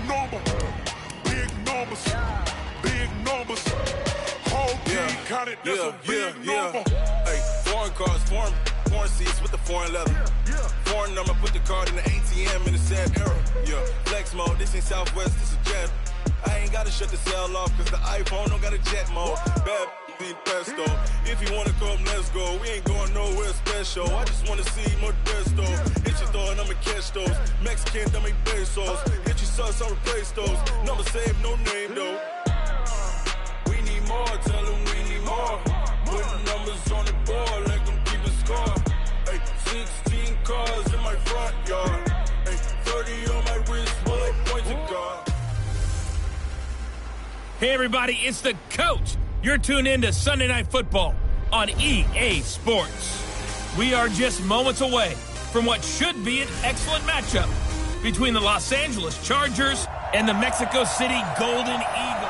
number. Big numbers. Big numbers. Whole team counted, that's a big number. Hey, foreign cars, foreign seats with the foreign leather. Foreign number, put the card in the ATM in the sad era. Yeah, flex mode, this ain't Southwest, this is jet. I ain't gotta shut the cell off, cause the iPhone don't got a jet mode. Bad be pesto. If you wanna come, let's go. We ain't going nowhere special. I just wanna see more desto. Hit your throw and I'ma catch those. Mexican, dummy pesos. Hit your sauce, I'll replace those. Number save, no name though. We need more, tell them we need more. Putting numbers on the board, let them keep a score. Hey, 16 cars in my front yard. Hey, 30 on my wrist, bullet pointed guard. Hey everybody, it's the coach. You're tuned in to Sunday Night Football on EA Sports. We are just moments away from what should be an excellent matchup between the Los Angeles Chargers and the Mexico City Golden Eagles.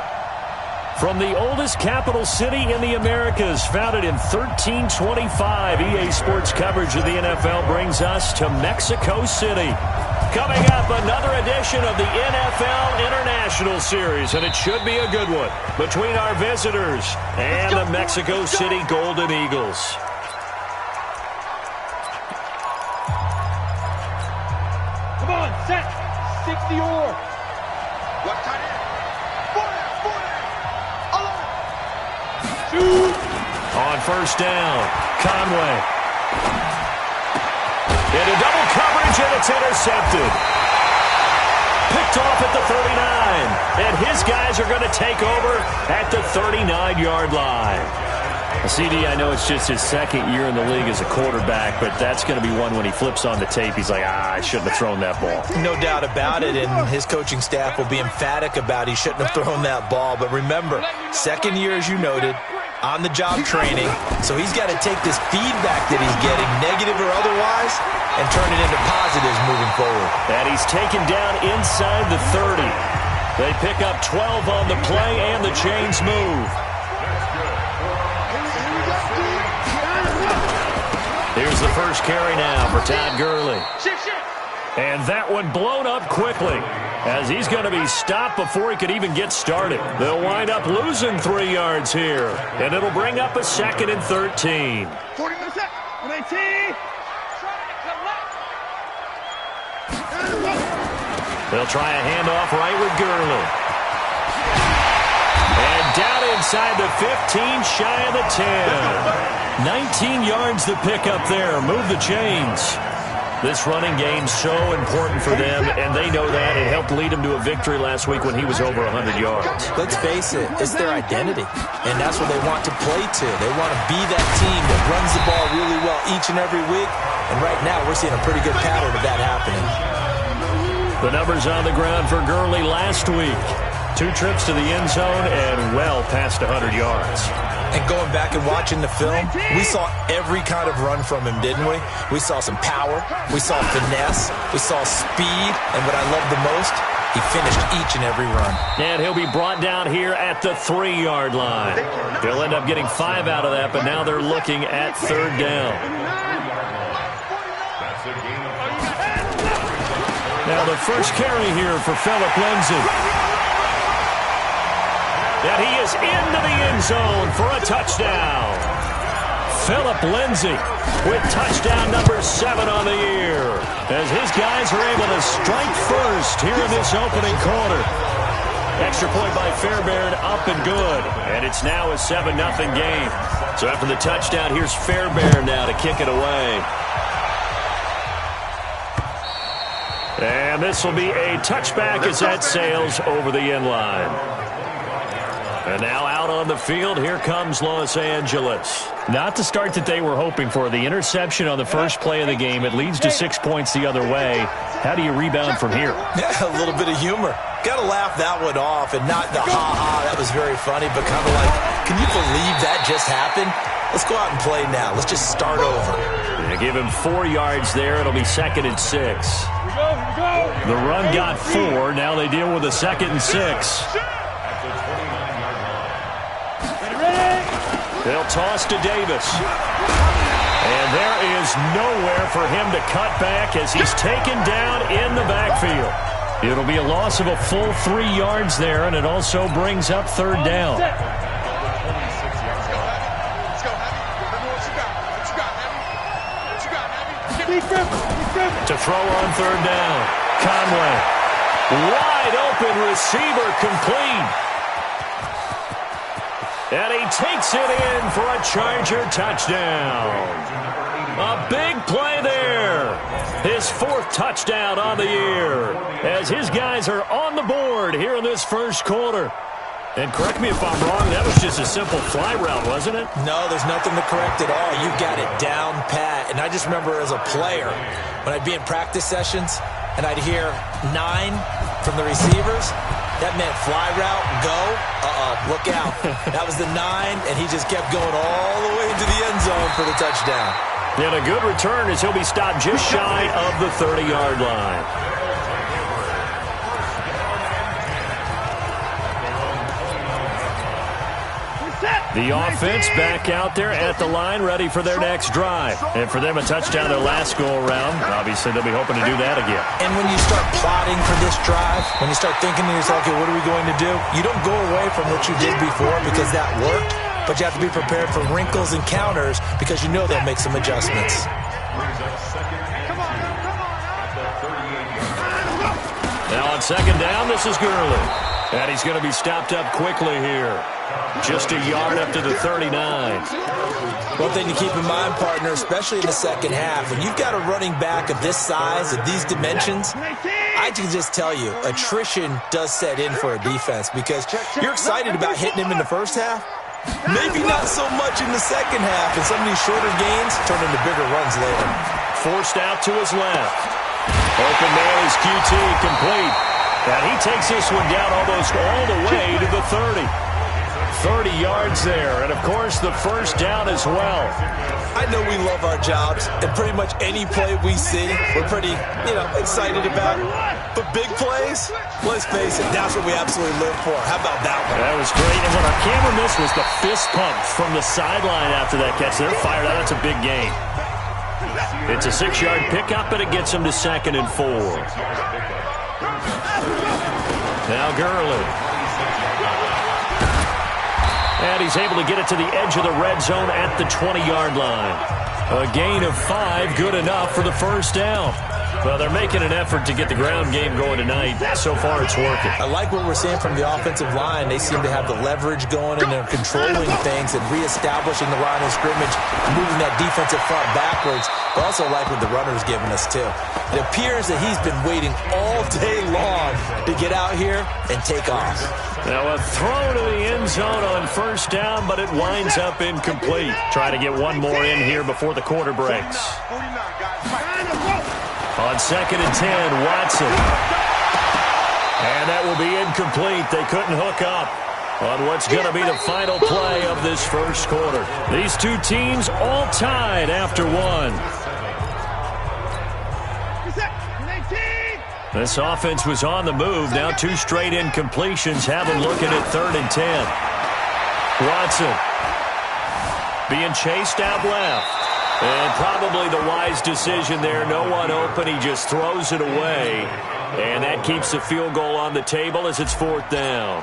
From the oldest capital city in the Americas, founded in 1325, EA Sports coverage of the NFL brings us to Mexico City. Coming up, another edition of the NFL International Series, and it should be a good one, between our visitors and the Mexico City Golden Eagles. Come on, set, 60 or. What tight end? 40, Shoot! On first down, Conway. Into double coverage, and it's intercepted. Picked off at the 39. And his guys are going to take over at the 39-yard line. CD, I know it's just his second year in the league as a quarterback, but that's going to be one when he flips on the tape. He's like, I shouldn't have thrown that ball. No doubt about it, and his coaching staff will be emphatic about he shouldn't have thrown that ball. But remember, second year, as you noted, on-the-job training, so he's got to take this feedback that he's getting, negative or otherwise, and turn it into positives moving forward. And he's taken down inside the 30. They pick up 12 on the play, and the chains move. Here's the first carry now for Todd Gurley. And that one blown up quickly, as he's going to be stopped before he could even get started. They'll wind up losing 3 yards here, and it'll bring up a 2nd and 13. 40 minutes, 18. They'll try a handoff right with Gurley. And down inside the 15, shy of the 10. 19 yards to pick up there. Move the chains. This running game's so important for them, and they know that. It helped lead them to a victory last week when he was over 100 yards. Let's face it, it's their identity, and that's what they want to play to. They want to be that team that runs the ball really well each and every week, and right now we're seeing a pretty good pattern of that happening. The numbers on the ground for Gurley last week. 2 trips to the end zone and well past 100 yards. And going back and watching the film, we saw every kind of run from him, didn't we? We saw some power, we saw finesse, we saw speed, and what I love the most, he finished each and every run. And he'll be brought down here at the 3-yard line. He'll end up getting 5 out of that, but now they're looking at 3rd down. Now the first carry here for Phillip Lindsay. And he is into the end zone for a touchdown. Phillip Lindsay with touchdown number 7 on the year, as his guys are able to strike first here in this opening quarter. Extra point by Fairbairn, up and good. And it's now a 7-0 game. So after the touchdown, here's Fairbairn now to kick it away. And this will be a touchback as that sails over the end line. And now out on the field, here comes Los Angeles. Not the start that they were hoping for. The interception on the first play of the game. It leads to 6 points the other way. How do you rebound from here? Yeah, a little bit of humor. Got to laugh that one off, and not the ha-ha, that was very funny, but kind of like, can you believe that just happened? Let's go out and play now. Let's just start over. They give him 4 yards there. It'll be 2nd and 6. The run got 4. Now they deal with a 2nd and 6. They'll toss to Davis. And there is nowhere for him to cut back as he's taken down in the backfield. It'll be a loss of a full 3 yards there, and it also brings up third down. To throw on third down. Conway. Wide open receiver complete. And he takes it in for a Charger touchdown. A big play there. His 4th touchdown on the year as his guys are on the board here in this first quarter. And correct me if I'm wrong, that was just a simple fly route, wasn't it? No, there's nothing to correct at all. You got it down pat. And I just remember as a player, when I'd be in practice sessions and I'd hear 9 from the receivers, that meant fly route, go, look out. That was the 9, and he just kept going all the way into the end zone for the touchdown. And a good return as he'll be stopped just shy of the 30-yard line. The offense back out there at the line, ready for their next drive. And for them, a touchdown their last go-around. Obviously, they'll be hoping to do that again. And when you start plotting for this drive, when you start thinking to yourself, okay, what are we going to do? You don't go away from what you did before because that worked, but you have to be prepared for wrinkles and counters because you know they'll make some adjustments. Now on second down, this is Gurley. And he's going to be stopped up quickly here. Just a yard up to the 39. One thing to keep in mind, partner, especially in the second half, when you've got a running back of this size, of these dimensions, I can just tell you, attrition does set in for a defense because you're excited about hitting him in the first half. Maybe not so much in the second half, and some of these shorter gains turn into bigger runs later. Forced out to his left. Open man is QT, complete. And he takes this one down almost all the way to the 30. 30 yards there, and of course the first down as well. I know we love our jobs, and pretty much any play we see, we're pretty, excited about. But big plays, let's face it, that's what we absolutely live for. How about that one? That was great, and what our camera missed was the fist pump from the sideline after that catch. They're fired out. That's a big gain. It's a 6-yard pickup, and it gets them to 2nd and 4. Now Gurley. And he's able to get it to the edge of the red zone at the 20-yard line. A gain of 5, good enough for the first down. Well, they're making an effort to get the ground game going tonight. So far, it's working. I like what we're seeing from the offensive line. They seem to have the leverage going, and they're controlling things and reestablishing the line of scrimmage, moving that defensive front backwards. But also like what the runner's giving us, too. It appears that he's been waiting all day long to get out here and take off. Now a throw to the end zone on first down, but it winds up incomplete. Try to get one more in here before the quarter breaks. On 2nd and 10, Watson. And that will be incomplete. They couldn't hook up on what's going to be the final play of this first quarter. These two teams all tied after one. This offense was on the move. Now 2 straight incompletions have them looking at 3rd and 10. Watson being chased out left. And probably the wise decision there. No one open. He just throws it away. And that keeps the field goal on the table as it's 4th down.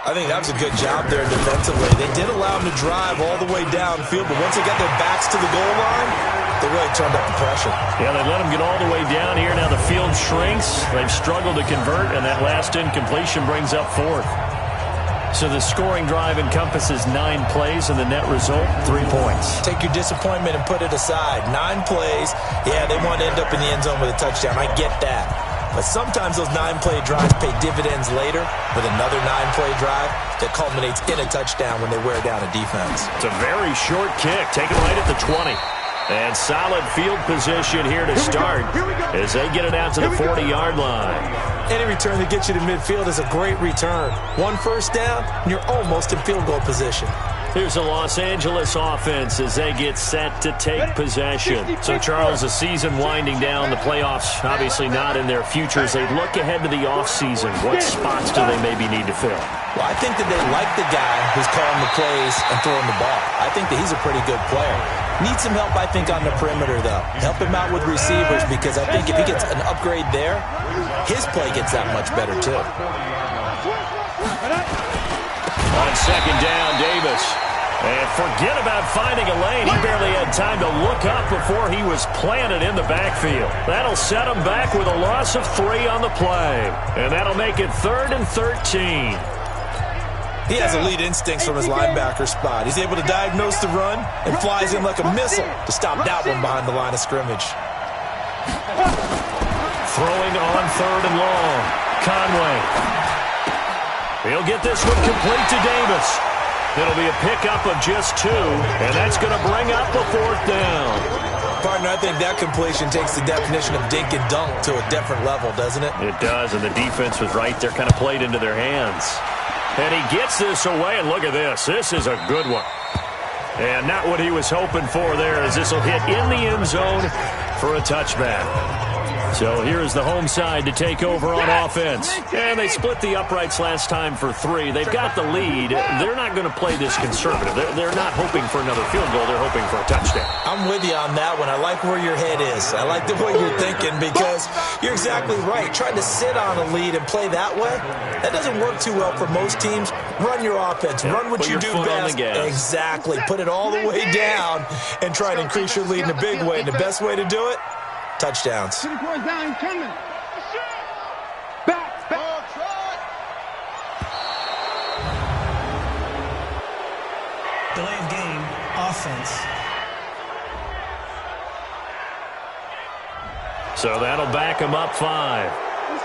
I think that was a good job there defensively. They did allow them to drive all the way downfield, but once they got their backs to the goal line, they really turned up the pressure. Yeah, they let them get all the way down here. Now the field shrinks. They've struggled to convert, and that last incompletion brings up 4th. So the scoring drive encompasses 9 plays, and the net result, 3 points. Take your disappointment and put it aside. 9 plays. Yeah, they want to end up in the end zone with a touchdown. I get that. But sometimes those 9-play drives pay dividends later with another 9-play drive that culminates in a touchdown when they wear down a defense. It's a very short kick, taken right at the 20. And solid field position here to start as they get it out to the 40-yard line. Any return that gets you to midfield is a great return. 1 first down, and you're almost in field goal position. Here's the Los Angeles offense as they get set to take possession. So, Charles, the season winding down, the playoffs obviously not in their future. As they look ahead to the offseason, what spots do they maybe need to fill? Well, I think that they like the guy who's calling the plays and throwing the ball. I think that he's a pretty good player. Needs some help, I think, on the perimeter, though. Help him out with receivers, because I think if he gets an upgrade there, his play gets that much better, too. On second down, Davis. And forget about finding a lane. He barely had time to look up before he was planted in the backfield. That'll set him back with a loss of 3 on the play. And that'll make it 3rd and 13. He has elite instincts from his linebacker spot. He's able to diagnose the run and flies in like a missile to stop that one behind the line of scrimmage. Throwing on 3rd and long. Conway. He'll get this one complete to Davis. It'll be a pickup of just 2, and that's going to bring up a 4th down. Partner, I think that completion takes the definition of dink and dunk to a different level, doesn't it? It does, and the defense was right there, kind of played into their hands. And he gets this away, and look at this. This is a good one. And not what he was hoping for there, as this will hit in the end zone for a touchback. So here is the home side to take over on offense. And they split the uprights last time for 3. They've got the lead. They're not going to play this conservative. They're not hoping for another field goal. They're hoping for a touchdown. I'm with you on that one. I like where your head is. I like the way you're thinking, because you're exactly right. Trying to sit on a lead and play that way, that doesn't work too well for most teams. Run your offense. Run what you do best. Exactly. Put it all the way down and try and increase your lead in a big way. And the best way to do it, touchdowns. Delay of game, offense. So that'll back him up 5.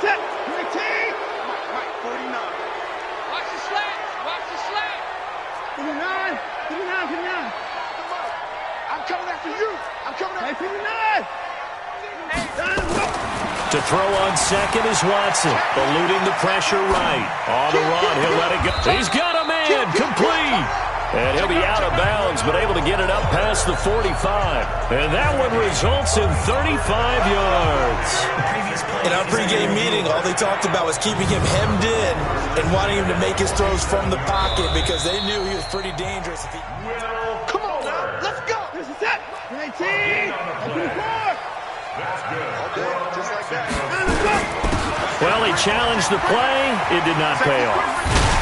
Set. 19. 49. Watch the slant. Watch the slant. 59. 59. 59. I'm coming after you. I'm coming after you. 59. To throw on second is Watson, eluding the pressure right. On the run, he'll let it go. He's got a man, complete. And he'll be out of bounds, but able to get it up past the 45. And that one results in 35 yards. In our pregame meeting, all they talked about was keeping him hemmed in and wanting him to make his throws from the pocket, because they knew he was pretty dangerous. Come on now, let's go. This is it. 19. 24. That's good. Okay, just like that. Well, he challenged the play. It did not pay off.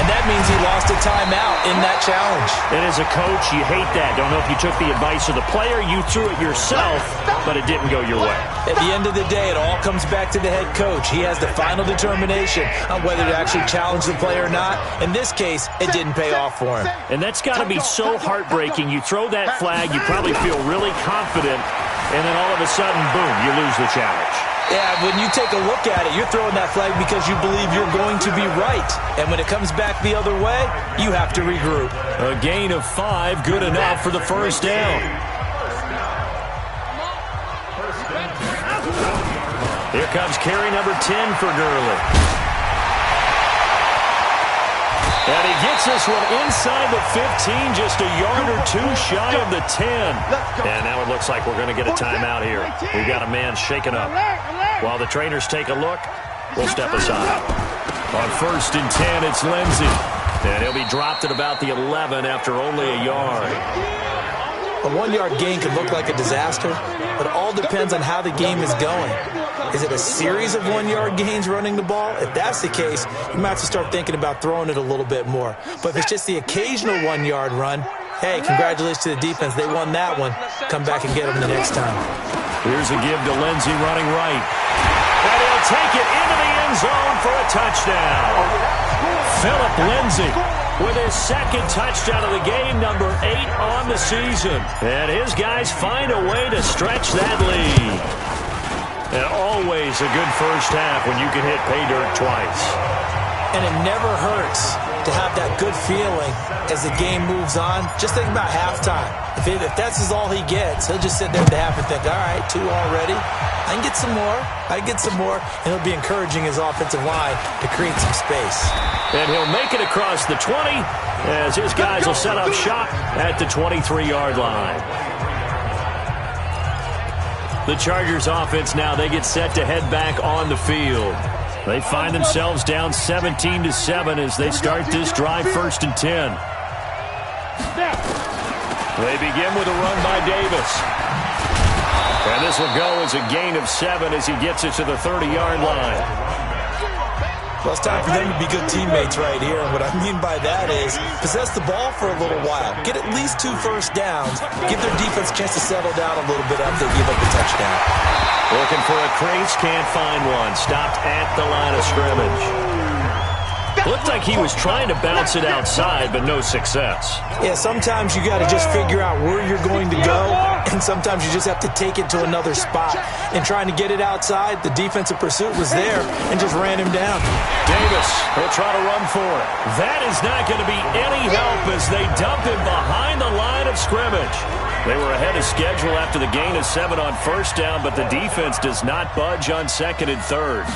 And that means he lost a timeout in that challenge. And as a coach, you hate that. Don't know if you took the advice of the player. You threw it yourself, but it didn't go your way. At the end of the day, it all comes back to the head coach. He has the final determination on whether to actually challenge the play or not. In this case, it didn't pay off for him. And that's got to be so heartbreaking. You throw that flag, you probably feel really confident, and then all of a sudden, boom, you lose the challenge. Yeah, when you take a look at it, you're throwing that flag because you believe you're going to be right. And when it comes back the other way, you have to regroup. A gain of 5, good enough for the first down. Here comes carry number 10 for Gurley. And he gets this one inside the 15, just a yard or 2 shy of the 10. And now it looks like we're going to get a timeout here. We've got a man shaken up. While the trainers take a look, we'll step aside. On 1st and 10, it's Lindsey. And he'll be dropped at about the 11 after only a yard. A 1-yard gain can look like a disaster, but it all depends on how the game is going. Is it a series of 1-yard gains running the ball? If that's the case, you might have to start thinking about throwing it a little bit more. But if it's just the occasional 1-yard run, hey, congratulations to the defense. They won that one. Come back and get them the next time. Here's a give to Lindsey running right. And he'll take it into the end zone for a touchdown. Philip Lindsey with his 2nd touchdown of the game, number 8 on the season. And his guys find a way to stretch that lead. And always a good first half when you can hit pay dirt twice. And it never hurts to have that good feeling as the game moves on. Just think about halftime. If that's all he gets, he'll just sit there at the half and think, all right, 2 already. I can get some more. I can get some more. And he'll be encouraging his offensive line to create some space. And he'll make it across the 20 as his guys will set up shop at the 23-yard line. The Chargers offense now, they get set to head back on the field. They find themselves down 17-7 as they start this drive 1st and 10. They begin with a run by Davis. And this will go as a gain of 7 as he gets it to the 30-yard line. Well, it's time for them to be good teammates right here. And what I mean by that is possess the ball for a little while. Get at least 2 first downs. Give their defense a chance to settle down a little bit after they give up a touchdown. Looking for a crease, can't find one. Stopped at the line of scrimmage. Looked like he was trying to bounce it outside, but no success. Yeah, sometimes you got to just figure out where you're going to go, and sometimes you just have to take it to another spot. And trying to get it outside, the defensive pursuit was there and just ran him down. Davis will try to run for it. That is not going to be any help as they dump him behind the line of scrimmage. They were ahead of schedule after the gain of 7 on first down, but the defense does not budge on 2nd and 3rd.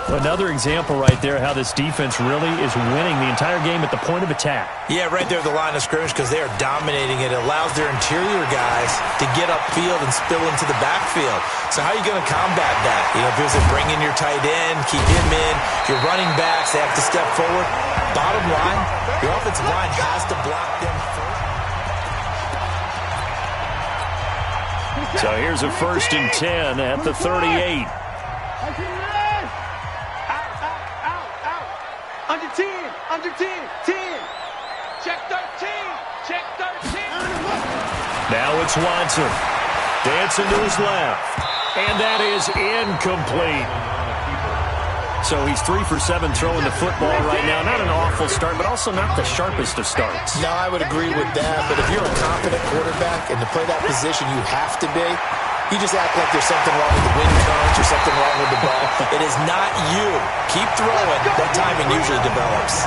Another example right there how this defense really is winning the entire game at the point of attack. Yeah, right there at the line of scrimmage because they are dominating it. It allows their interior guys to get upfield and spill into the backfield. So how are you going to combat that? You know, if it's bring in your tight end, keep him in, your running backs, they have to step forward. Bottom line, your offensive line has to block them first. So here's a 1st and 10 at the 38. Under 10, under 10, 10. Check 13, check 13. Now it's Watson. Dancing to his left. And that is incomplete. So he's 3 for 7 throwing the football right now. Not an awful start, but also not the sharpest of starts. No, I would agree with that. But if you're a confident quarterback and to play that position, you have to be. You just act like there's something wrong with the wind currents or something wrong with the ball. It is not you. Keep throwing. That timing usually develops.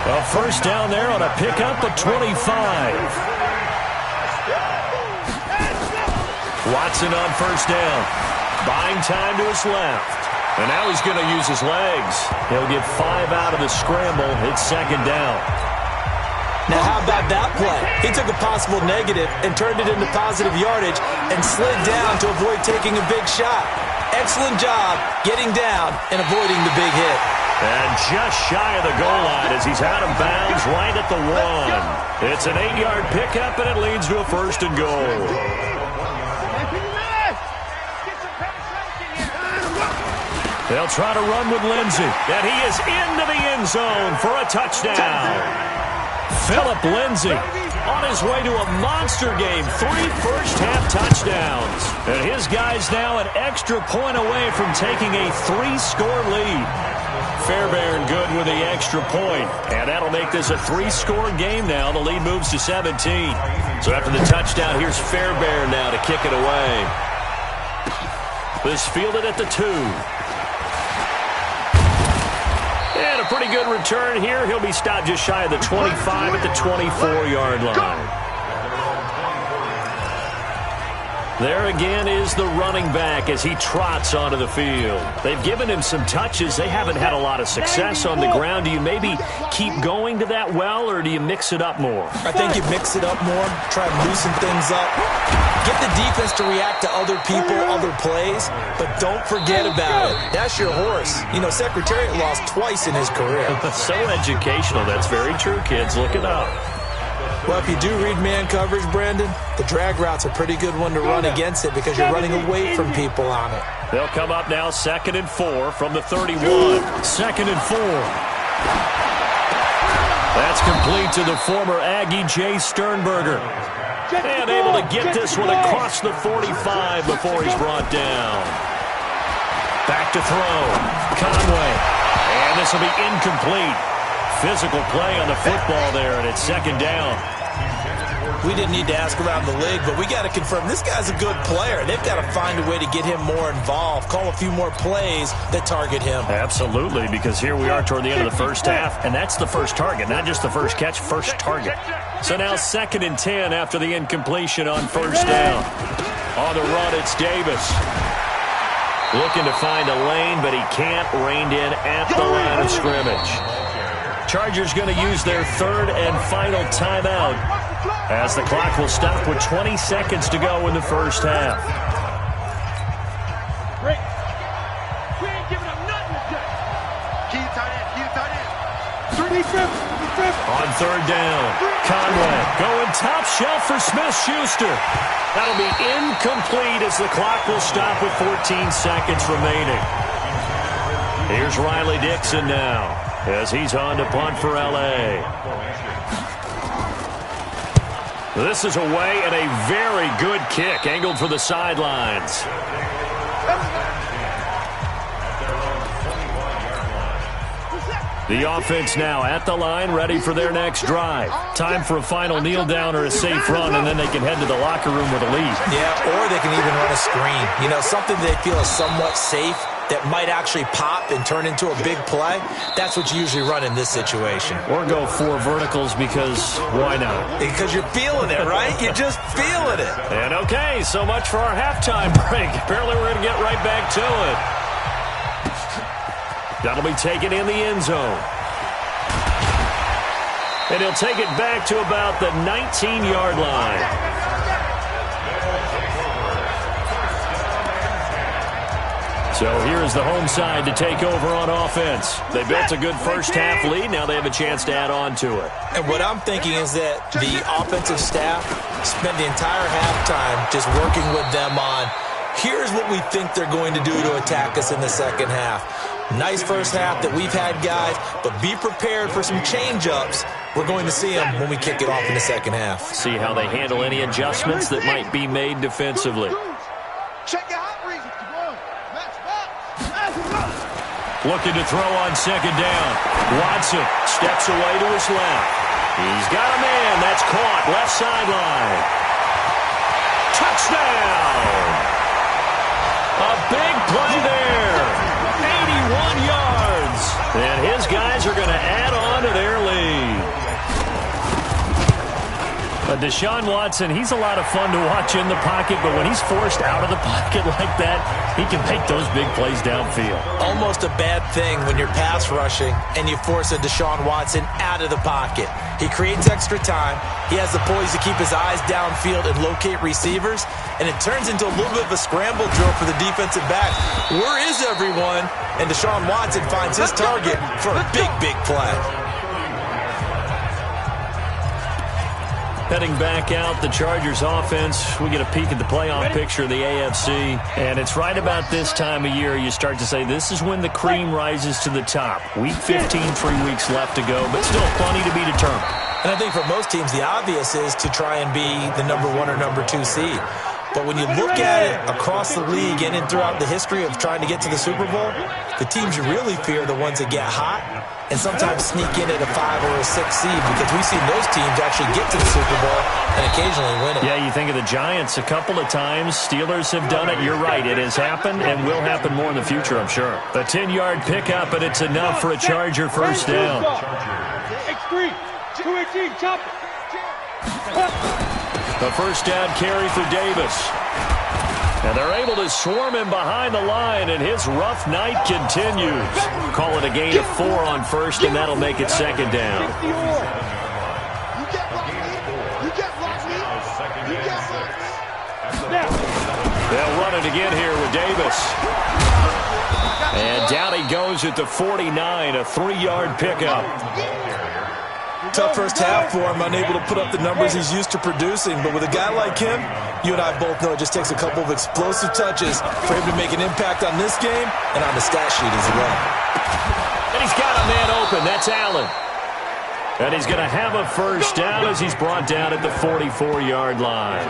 Well, 1st down there on a pickup at 25. Watson on 1st down. Buying time to his left. And now he's going to use his legs. He'll get 5 out of the scramble. It's 2nd down. Now, how about that play? He took a possible negative and turned it into positive yardage and slid down to avoid taking a big shot. Excellent job getting down and avoiding the big hit. And just shy of the goal line as he's out of bounds right at the 1. It's an 8-yard pickup, and it leads to a 1st and goal. They'll try to run with Lindsey, and he is into the end zone for a touchdown. Philip Lindsay on his way to a monster game. 3 first-half touchdowns. And his guys now an extra point away from taking a 3-score lead. Fairbairn good with the extra point. And that'll make this a 3-score game now. The lead moves to 17. So after the touchdown, here's Fairbairn now to kick it away. This fielded at the 2. And a pretty good return here. He'll be stopped just shy of the 25 at the 24-yard line. There again is the running back as he trots onto the field. They've given him some touches. They haven't had a lot of success on the ground. Do you maybe keep going to that well, or do you mix it up more? I think you mix it up more, try to loosen things up. Get the defense to react to other people, other plays, but don't forget about it. That's your horse. You know, Secretariat lost twice in his career. So educational. That's very true, kids. Look it up. Well, if you do read man coverage, Brandon, the drag route's a pretty good one to run against it because you're running away from people on it. They'll come up now 2nd and 4 from the 31. 2nd and 4. That's complete to the former Aggie Jay Sternberger. And able to get this one across the 45 before he's brought down. Back to throw. Conway. And this will be incomplete. Physical play on the football there, and it's 2nd down. We didn't need to ask around the league, but we got to confirm this guy's a good player. They've got to find a way to get him more involved, call a few more plays that target him. Absolutely, because here we are toward the end of the first half, and that's the first target, not just the first catch, first target. So now 2nd and 10 after the incompletion on 1st down. On the run, it's Davis. Looking to find a lane, but he can't. Reined in at the line of scrimmage. Chargers going to use their 3rd and final timeout as the clock will stop with 20 seconds to go in the first half. Great. We ain't giving up nothing today. Key tight end, key tight end. On 3rd down, Conway going top shelf for Smith-Schuster. That'll be incomplete as the clock will stop with 14 seconds remaining. Here's Riley Dixon now as he's on to punt for L.A. This is away and a very good kick angled for the sidelines. The offense now at the line, ready for their next drive. Time for a final kneel down or a safe run, and then they can head to the locker room with a lead. Yeah, or they can even run a screen. You know, something they feel is somewhat safe that might actually pop and turn into a big play. That's what you usually run in this situation. Or go 4 verticals because why not? Because you're feeling it, right? You're just feeling it. And okay, so much for our halftime break. Apparently we're going to get right back to it. That'll be taken in the end zone. And he'll take it back to about the 19-yard line. So here's the home side to take over on offense. They built a good first-half lead. Now they have a chance to add on to it. And what I'm thinking is that the offensive staff spent the entire halftime just working with them on, here's what we think they're going to do to attack us in the second half. Nice first half that we've had, guys, but be prepared for some change-ups. We're going to see them when we kick it off in the second half. See how they handle any adjustments that might be made defensively. Looking to throw on second down. Watson steps away to his left. He's got a man. That's caught. Left sideline. Touchdown! A big play there. 81 yards. And his guys are going to add on to their lead. Deshaun Watson, he's a lot of fun to watch in the pocket, but when he's forced out of the pocket like that, he can make those big plays downfield. Almost a bad thing when you're pass rushing and you force a Deshaun Watson out of the pocket. He creates extra time. He has the poise to keep his eyes downfield and locate receivers, and it turns into a little bit of a scramble drill for the defensive back. Where is everyone? And Deshaun Watson finds his target for a big, big play. Heading back out, the Chargers offense, we get a peek at the playoff picture of the AFC, and it's right about this time of year you start to say this is when the cream rises to the top. Week 15, 3 weeks left to go, but still plenty to be determined. And I think for most teams, the obvious is to try and be the number 1 or number 2 seed. But when you look at it across the league and throughout the history of trying to get to the Super Bowl, the teams you really fear are the ones that get hot and sometimes sneak in at a 5 or a 6 seed, because we've seen those teams actually get to the Super Bowl and occasionally win it. Yeah, you think of the Giants a couple of times. Steelers have done it. You're right. It has happened and will happen more in the future, I'm sure. A 10-yard pickup, and it's enough for a Charger first down. X3, 218, chop it. The first down carry for Davis. And they're able to swarm him behind the line, and his rough night continues. Call it a gain of 4 on first, and that'll make it second down. They'll run it again here with Davis. And down he goes at the 49, a 3-yard pickup. Tough first half for him, unable to put up the numbers he's used to producing. But with a guy like him, you and I both know it just takes a couple of explosive touches for him to make an impact on this game and on the stat sheet as well. And he's got a man open. That's Allen. And he's going to have a first down as he's brought down at the 44-yard line.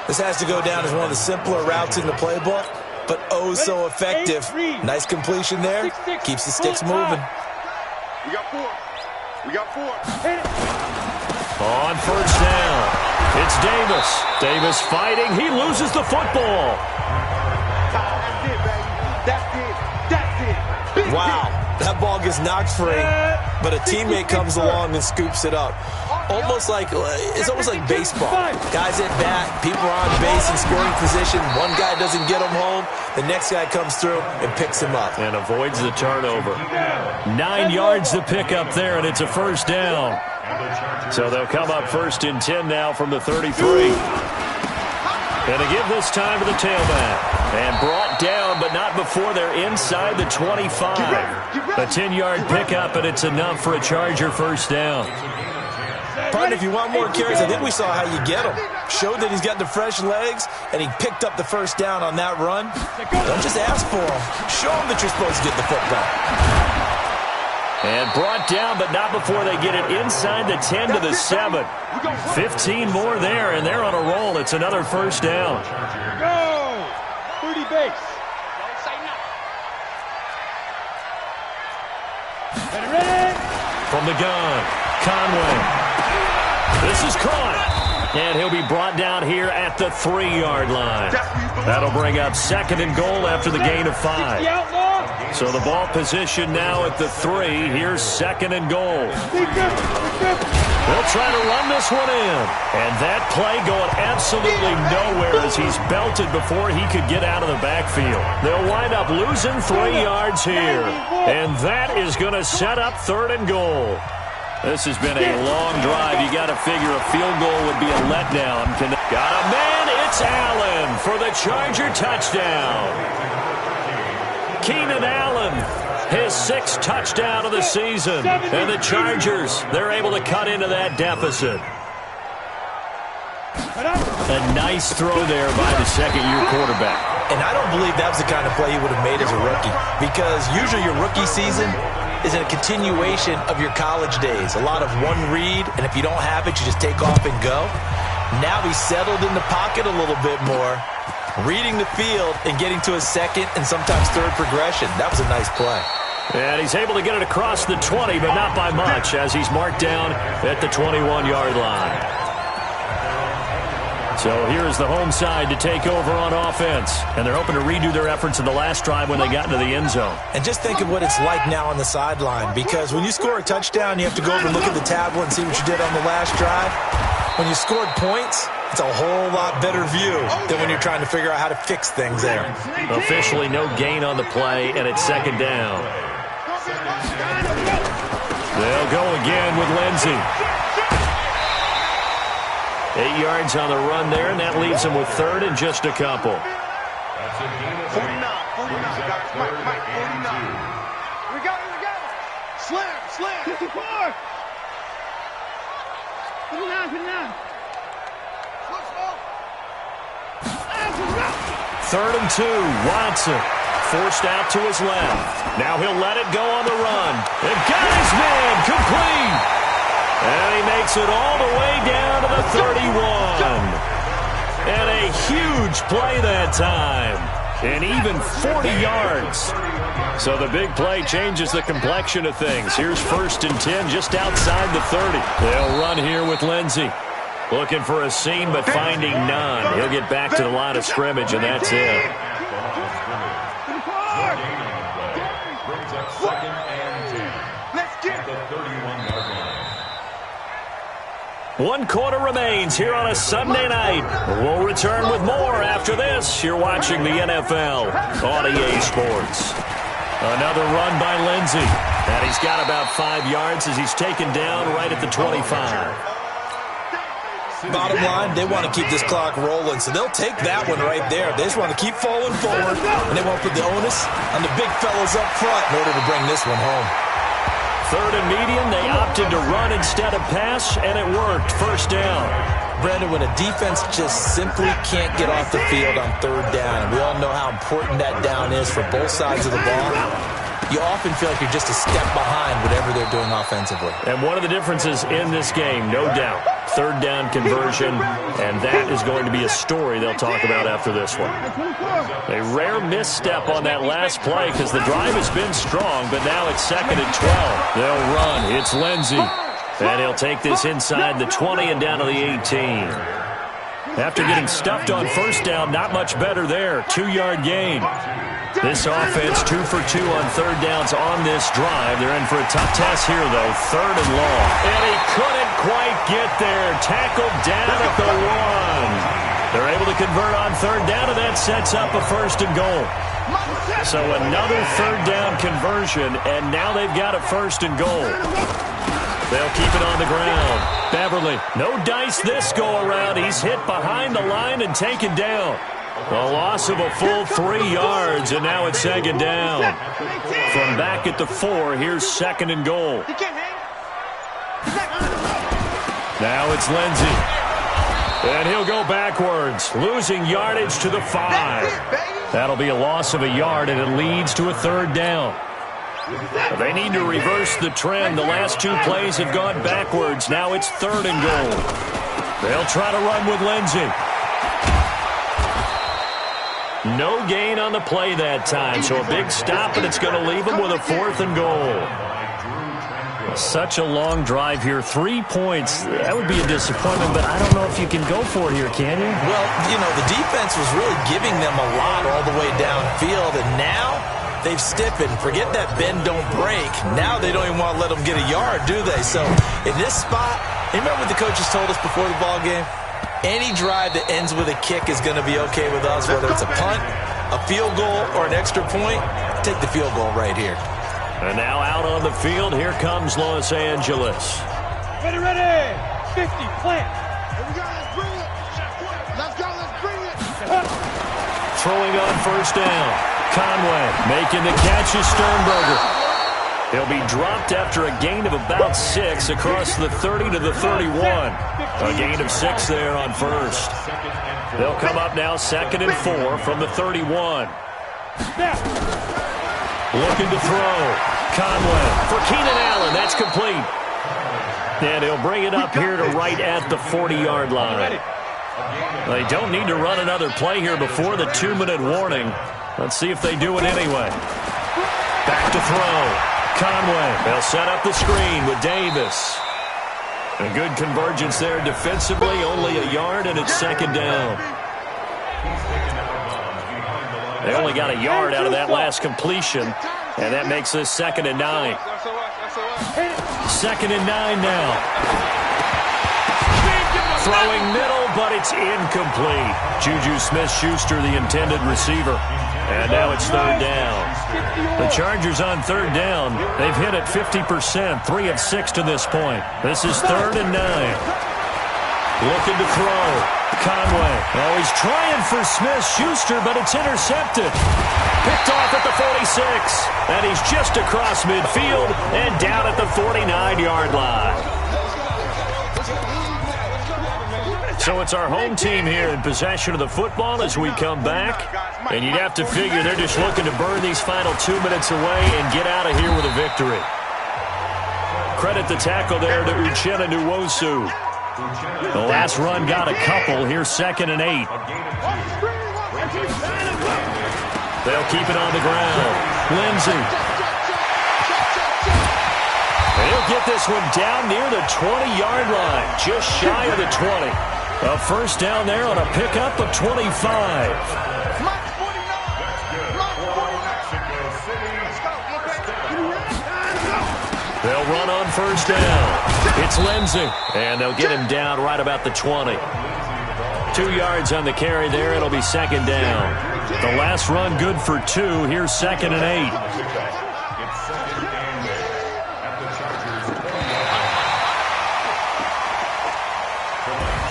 This has to go down as one of the simpler routes in the playbook, but oh so effective. Nice completion there. Keeps the sticks moving. We got 4. We got 4. On first down, it's Davis. Davis fighting. He loses the football. That's it, baby. That's it. That's it. Wow. That ball gets knocked free, but a teammate comes along and scoops it up. It's almost like baseball. Guys at bat, people are on base in scoring position. One guy doesn't get him home. The next guy comes through and picks him up. And avoids the turnover. 9 yards to pick up there, and it's a first down. So they'll come up first and 10 now from the 33. And to give this time to the tailback. And brought down, but not before they're inside the 25. A 10-yard pickup, and it's enough for a Charger first down. Partner, if you want more carries, I think we saw how you get them. Showed that he's got the fresh legs, and he picked up the first down on that run. Don't just ask for them. Show them that you're supposed to get the football. And brought down, but not before they get it inside the 10 to the 7. 15 more there, and they're on a roll. It's another first down. Go! 30 base. Ready? From the gun, Conway. This is caught. And he'll be brought down here at the 3-yard line. That'll bring up 2nd and goal after the gain of 5. So the ball position now at the 3. Here's 2nd and goal. They'll try to run this one in. And that play going absolutely nowhere as he's belted before he could get out of the backfield. They'll wind up losing 3 yards here. And that is going to set up 3rd and goal. This has been a long drive. You got to figure a field goal would be a letdown. Got a man. It's Allen for the Charger touchdown. Keenan Allen, his 6th touchdown of the season. And the Chargers, they're able to cut into that deficit. A nice throw there by the second-year quarterback. And I don't believe that was the kind of play he would have made as a rookie, because usually your rookie season is a continuation of your college days. A lot of one read, and if you don't have it, you just take off and go. Now he's settled in the pocket a little bit more, reading the field and getting to his 2nd and sometimes 3rd progression. That was a nice play. And he's able to get it across the 20, but not by much, as he's marked down at the 21-yard line. So here's the home side to take over on offense. And they're hoping to redo their efforts in the last drive when they got into the end zone. And just think of what it's like now on the sideline, because when you score a touchdown, you have to go over and look at the tablet and see what you did on the last drive. When you scored points, it's a whole lot better view than when you're trying to figure out how to fix things there. Officially no gain on the play, and it's 2nd down. They'll go again with Lindsey. 8 yards on the run there, and that leaves them with 3rd and just a couple. 49. Mike, 49. We got it. Slam. 54. 59. 3rd and 2. Watson forced out to his left. Now he'll let it go on the run. And got his man complete. And he makes it all the way down to the 31. And a huge play that time. And even 40 yards. So the big play changes the complexion of things. Here's 1st and 10 just outside the 30. They'll run here with Lindsey. Looking for a seam, but finding none. He'll get back to the line of scrimmage, and that's it. Let's get it. 1 quarter remains here on a Sunday night. We'll return with more after this. You're watching the NFL on EA Sports. Another run by Lindsey. And he's got about 5 yards as he's taken down right at the 25. Bottom line, they want to keep this clock rolling, so they'll take that one right there. They just want to keep falling forward, and they won't put the onus on the big fellas up front in order to bring this one home. 3rd and medium, they opted to run instead of pass, and it worked. 1st down. Brandon, when a defense just simply can't get off the field on 3rd down, and we all know how important that down is for both sides of the ball, you often feel like you're just a step behind whatever they're doing offensively. And one of the differences in this game, no doubt, 3rd down conversion, and that is going to be a story they'll talk about after this one. A rare misstep on that last play because the drive has been strong, but now it's 2nd and 12. They'll run. It's Lindsey. And he'll take this inside the 20 and down to the 18. After getting stuffed on 1st down, not much better there. 2-yard gain. This offense 2 for 2 on 3rd downs on this drive. They're in for a tough task here, though. 3rd and long. And he couldn't quite get there. Tackled down at the 1. They're able to convert on 3rd down, and that sets up a 1st and goal. So another 3rd down conversion, and now they've got a 1st and goal. They'll keep it on the ground. Beverly, no dice this go-around. He's hit behind the line and taken down. A loss of a full 3 yards, and now it's 2nd down. From back at the 4, here's 2nd and goal. Now it's Lindsey. And he'll go backwards, losing yardage to the 5. That'll be a loss of a yard, and it leads to a 3rd down. They need to reverse the trend. The last 2 plays have gone backwards. Now it's 3rd and goal. They'll try to run with Lindsey. No gain on the play that time, so a big stop, and it's going to leave them with a 4th and goal. Such a long drive here. 3 points, that would be a disappointment, but I don't know if you can go for it here, can you? Well, you know, the defense was really giving them a lot all the way downfield, and now they've stiffened. Forget that bend, don't break. Now they don't even want to let them get a yard, do they? So in this spot, you remember what the coaches told us before the ball game? Any drive that ends with a kick is going to be okay with us, whether it's a punt, a field goal, or an extra point. Take the field goal right here. And now out on the field, here comes Los Angeles. Ready, 50, plant. Here we go, let's bring it. Let's go, let's bring it. Throwing on 1st down. Conway making the catch is Sternberger. He'll be dropped after a gain of about 6 across the 30 to the 31. A gain of 6 there on 1st. They'll come up now 2nd and 4 from the 31. Looking to throw. Conway for Keenan Allen. That's complete. And he'll bring it up here to right at the 40-yard line. They don't need to run another play here before the 2-minute warning. Let's see if they do it anyway. Back to throw. Conway. They'll set up the screen with Davis. A good convergence there defensively. Only a yard, and it's 2nd down. They only got a yard out of that last completion, and that makes this 2nd and 9. 2nd and 9 now. Throwing middle, but it's incomplete. Juju Smith-Schuster, the intended receiver. And now it's 3rd down. The Chargers on 3rd down. They've hit it 50%, 3 of 6 to this point. This is 3rd and 9. Looking to throw. Conway. Oh, he's trying for Smith-Schuster, but it's intercepted. Picked off at the 46. And he's just across midfield and down at the 49-yard line. So it's our home team here in possession of the football as we come back. And you'd have to figure they're just looking to burn these final 2 minutes away and get out of here with a victory. Credit the tackle there to Uchenna Nwosu. The last run got a couple. Here's 2nd and 8. They'll keep it on the ground. Lindsey. And he'll get this one down near the 20-yard line, just shy of the 20. A 1st down there on a pickup of 25. They'll run on 1st down. It's Lindsey. And they'll get him down right about the 20. 2 yards on the carry there. It'll be 2nd down. The last run good for 2. Here's 2nd and 8.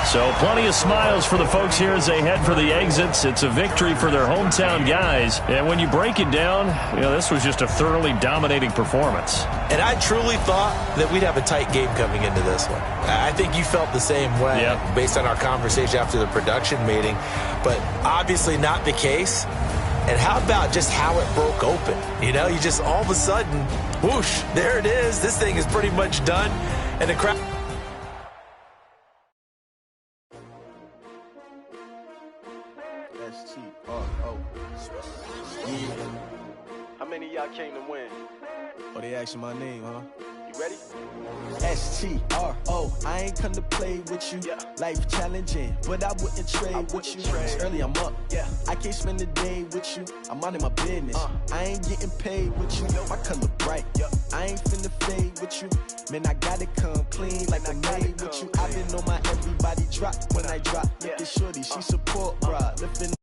So plenty of smiles for the folks here as they head for the exits. It's a victory for their hometown guys. And when you break it down, you know, this was just a thoroughly dominating performance. And I truly thought that we'd have a tight game coming into this one. I think you felt the same way based on our conversation after the production meeting. But obviously not the case. And how about just how it broke open? You know, you just all of a sudden, whoosh, there it is. This thing is pretty much done. And the crowd... How many of y'all came to win? Oh, they asking my name, huh? You ready? S-T-R-O, I ain't come to play with you. Life challenging, but I wouldn't trade with you. It's early, I'm up. I can't spend the day with you. I'm minding my business. I ain't getting paid with you. My color bright. I ain't finna fade with you. Man, I gotta come clean like I'm made with you. I've been on my everybody drop when I drop. Look at shorty, she support, bro. Lifting